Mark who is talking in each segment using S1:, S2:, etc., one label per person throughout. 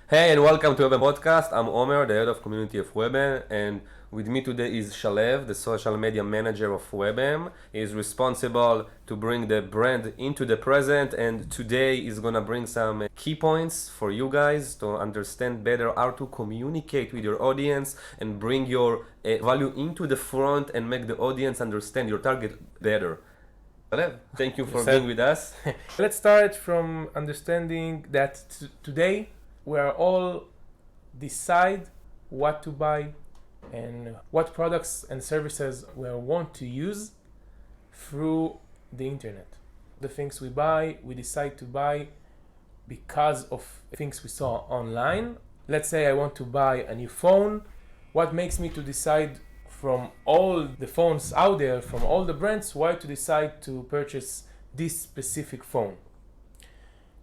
S1: Hey, and welcome to Web3m podcast. I'm Omer, the head of community of Web3m, and with me today is Shalev, the social media manager of Web3m. He is responsible to bring the brand into the present, and today is gonna bring some key points for you guys to understand better how to communicate with your audience and bring your value into the front and make the audience understand your target better. Shalev, thank you for being with us.
S2: Let's start from understanding that today we are all decide what to buy and what products and services we want to use through the internet. The things we buy, we decide to buy because of things we saw online. Let's say I want to buy a new phone. What makes me to decide from all the phones out there, from all the brands, why to decide to purchase this specific phone?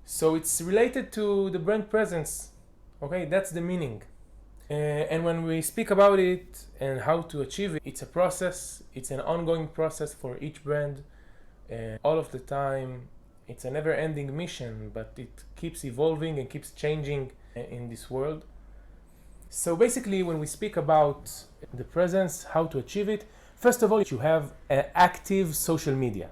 S2: So it's related to the brand presence. Okay, that's the meaning. And when we speak about it and how to achieve it, it's a process. It's an ongoing process for each brand. All of the time, it's a never-ending mission, but it keeps evolving and keeps changing in this world. So basically, when we speak about the presence, how to achieve it, first of all, you have an active social media.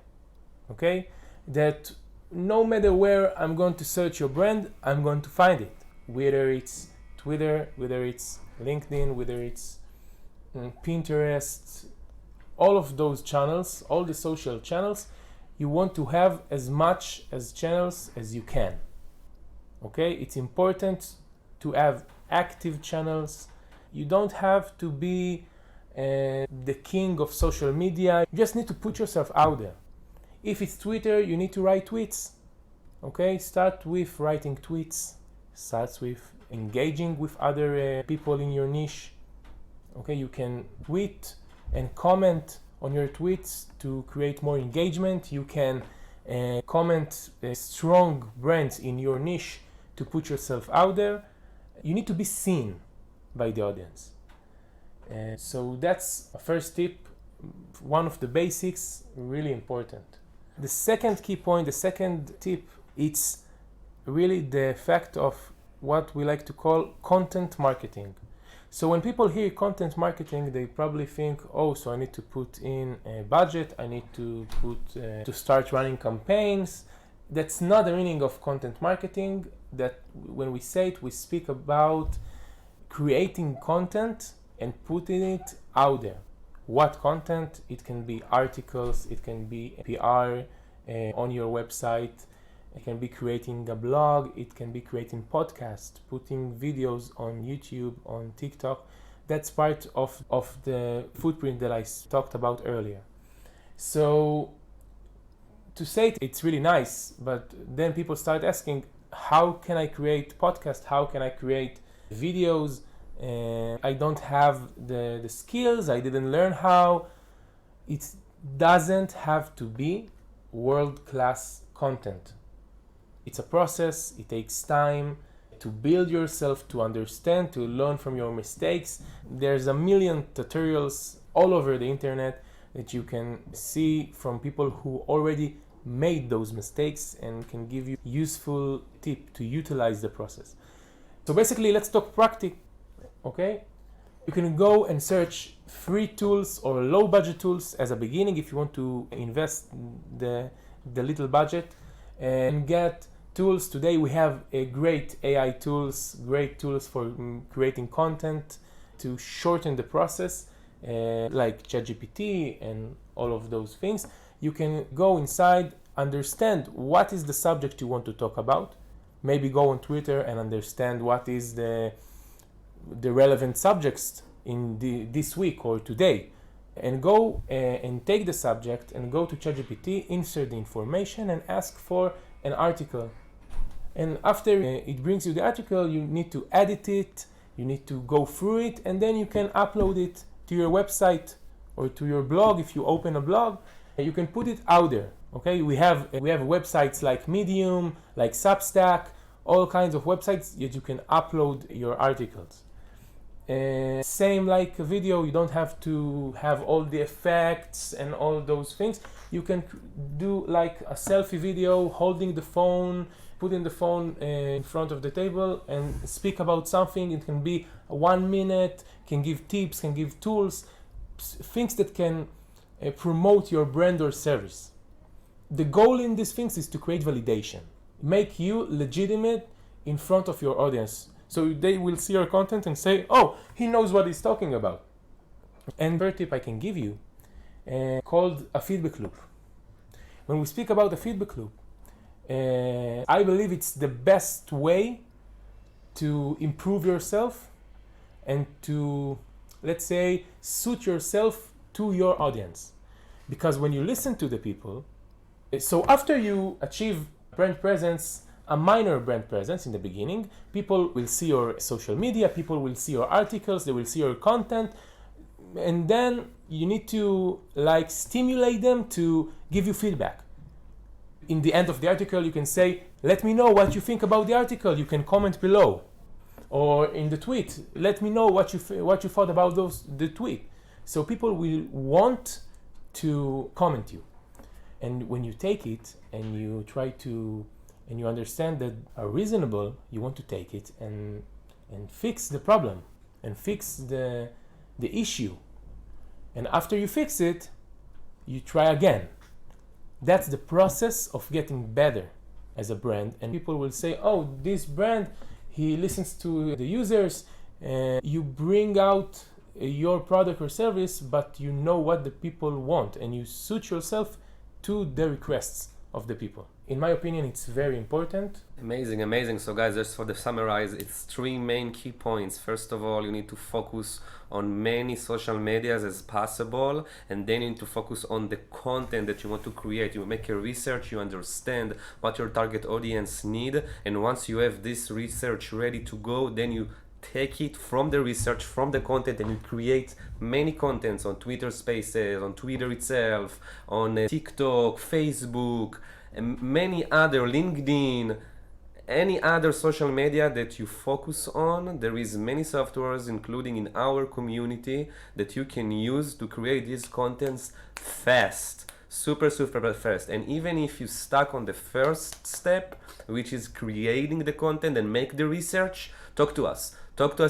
S2: Okay, that no matter where I'm going to search your brand, I'm going to find it. Whether it's Twitter, whether it's LinkedIn, whether it's Pinterest, all of those channels, all the social channels, you want to have as much as channels as you can. Okay, it's important to have active channels. You don't have to be the king of social media. You just need to put yourself out there. If it's Twitter, you need to write tweets. Okay, start with writing tweets. Starts with engaging with other people in your niche. Okay, you can tweet and comment on your tweets to create more engagement. You can comment strong brands in your niche to put yourself out there. You need to be seen by the audience. So that's a first tip, one of the basics, really important. The second key point, the second tip, it's really the fact of what we like to call content marketing. So when people hear content marketing, they probably think, oh, so I need to put in a budget, I need to start running campaigns. That's not the meaning of content marketing. That when we say it, we speak about creating content and putting it out there. What content? It can be articles, it can be PR on your website, it can be creating a blog, it can be creating podcasts, putting videos on YouTube, on TikTok. That's part of the footprint that I talked about earlier. So to say it, it's really nice, but then people start asking, how can I create podcasts? How can I create videos? I don't have the skills, I didn't learn how. It doesn't have to be world-class content. It's a process, it takes time to build yourself, to understand, to learn from your mistakes. There's a million tutorials all over the internet that you can see from people who already made those mistakes and can give you useful tip to utilize the process. So basically, let's talk practical, okay? You can go and search free tools or low budget tools as a beginning if you want to invest the little budget and get tools. Today we have a great AI tools, great tools for creating content to shorten the process, like ChatGPT and all of those things. You can go inside, understand what is the subject you want to talk about. Maybe go on Twitter and understand what is the relevant subjects in this week or today. And go and take the subject and go to ChatGPT, insert the information and ask for an article. And after it brings you the article, you need to edit it, you need to go through it, and then you can upload it to your website or to your blog. If you open a blog, you can put it out there. Okay, we have websites like Medium, like Substack, all kinds of websites that you can upload your articles. Same like a video, you don't have to have all the effects and all those things. You can do like a selfie video holding the phone put in the phone in front of the table and speak about something. It can be 1 minute, can give tips, can give tools, things that can promote your brand or service. The goal in these things is to create validation, make you legitimate in front of your audience. So they will see your content and say, oh, he knows what he's talking about. And third tip I can give you, called a feedback loop. When we speak about a feedback loop, I believe it's the best way to improve yourself and to, let's say, suit yourself to your audience. Because when you listen to the people, so after you achieve brand presence, a minor brand presence in the beginning, people will see your social media, people will see your articles, they will see your content, and then you need to stimulate them to give you feedback. In the end of the article, you can say, let me know what you think about the article. You can comment below. Or in the tweet, let me know what you thought about the tweet. So people will want to comment you. And when you take it and you and you understand that are reasonable, you want to take it and fix the problem and fix the issue. And after you fix it, you try again. That's the process of getting better as a brand. And people will say, oh, this brand, he listens to the users. You bring out your product or service, but you know what the people want and you suit yourself to the requests of the people. In my opinion, it's very important.
S1: Amazing, amazing. So guys, just for the summarize, it's 3 main key points. First of all, you need to focus on many social medias as possible, and then you need to focus on the content that you want to create. You make a research, you understand what your target audience need, and once you have this research ready to go, then you take it from the research, from the content, and you create many contents on Twitter Spaces, on Twitter itself, on TikTok, Facebook, and many other, LinkedIn, any other social media that you focus on. There is many softwares, including in our community, that you can use to create these contents fast, super fast. And even if you stuck on the first step, which is creating the content and make the research, talk to us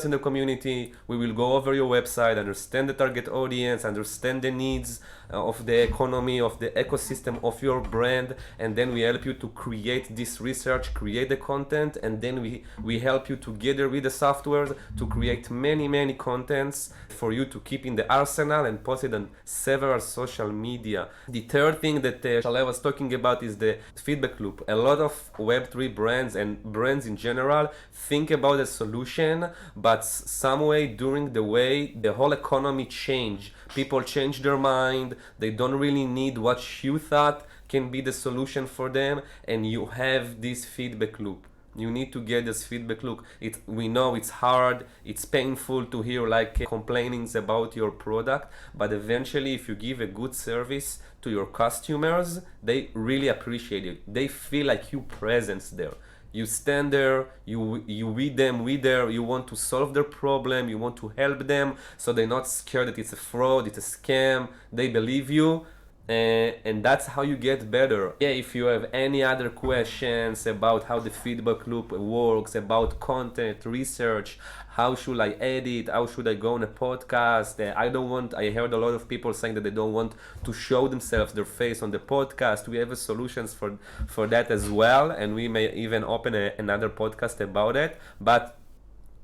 S1: in the community. We will go over your website, understand the target audience, understand the needs of the economy, of the ecosystem of your brand, and then we help you to create this research, create the content, and then we help you together with the software to create many contents for you to keep in the arsenal and post it on several social media. The third thing that Shalev was talking about is the feedback loop. A lot of Web3 brands and brands in general think about a solution, but some way during the way the whole economy change, people change their mind, they don't really need what you thought can be the solution for them, and you have this feedback loop. You need to get this feedback loop. We know it's hard, it's painful to hear complainings about your product, but eventually if you give a good service to your customers, they really appreciate it. They feel like you presence there. You stand there, you with them, you want to solve their problem, you want to help them, so they're not scared that it's a fraud, it's a scam, they believe you, and that's how you get better. Yeah, if you have any other questions about how the feedback loop works, about content, research, how should I edit, how should I go on a podcast, I heard a lot of people saying that they don't want to show themselves, their face on the podcast. We have solutions for that as well, and we may even open another podcast about it. But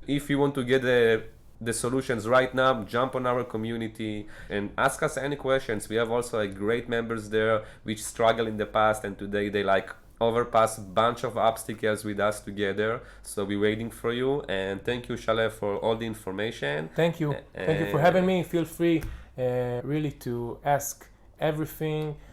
S1: if you want to get the solutions right now, jump on our community and ask us any questions. We have also great members there which struggled in the past, and today they overpass a bunch of obstacles with us together. So we're waiting for you, and thank you, Shalev, for all the information.
S2: Thank you for having me. Feel free really to ask everything.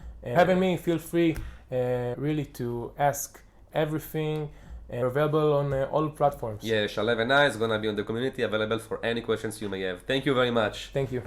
S2: We're available on all platforms.
S1: Yeah, Shalev and I is gonna be on the community, available for any questions you may have. Thank you very much.
S2: Thank you.